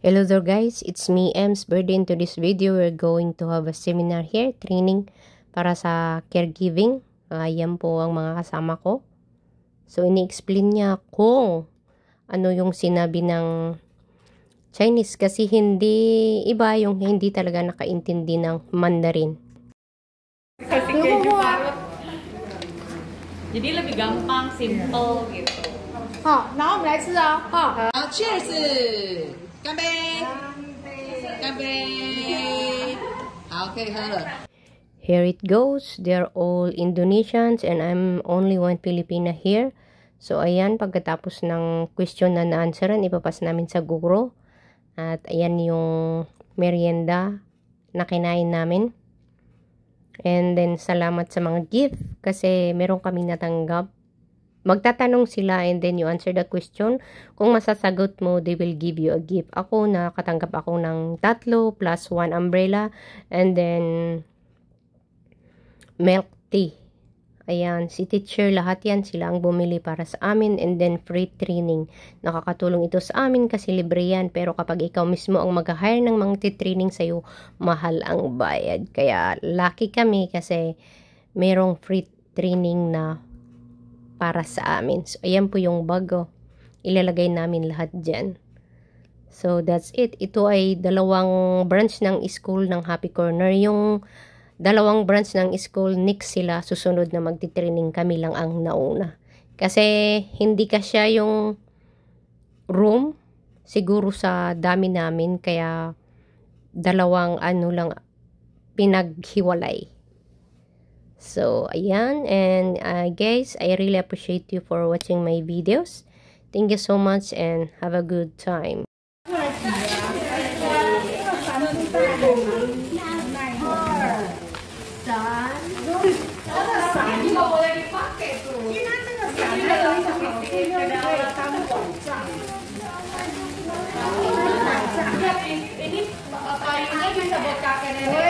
Hello there guys, it's me Ems Bird. In this video, we're going to have a seminar here, training para sa caregiving. Yan po ang mga kasama ko. So, ini-explain niya kung ano yung sinabi ng Chinese kasi hindi iba yung hindi talaga nakaintindi ng Mandarin. Kasi kayo parang jadi lebih gampang, simple gitu. 好，然后我们来吃哦。好， Cheers！ 干杯！干杯！好，可以喝了。 Here it goes. They're all Indonesians and I'm only one Filipina here. So, ayan, pagkatapos ng question na na-answeran, ipapas namin sa guro. At ayan yung merienda na kinain namin. And then, salamat sa mga gift kasi meron kami natanggap. Magtatanong sila and then you answer the question. Kung masasagot mo, they will give you a gift. Ako, nakatanggap ako ng 3 plus 1 umbrella and then milk tea. Ayan, si teacher, lahat yan sila ang bumili para sa amin and then free training. Nakakatulong ito sa amin kasi libre yan. Pero kapag ikaw mismo ang mag-hire ng mga training sa'yo, mahal ang bayad. Kaya lucky kami kasi merong free training na para sa amin. So, ayan po yung bago. Ilalagay namin lahat dyan. So, that's it. Ito ay dalawang branch ng school ng Happy Corner. Yung dalawang branch ng school, next sila, susunod na magti-training, kami lang ang nauna. Kasi, hindi kasya yung room, siguro sa dami namin, kaya dalawang lang pinaghiwalay. So, ayan. And guys, I really appreciate you for watching my videos. Thank you so much and have a good time. Ini kayunya bisa buat kakek nenek.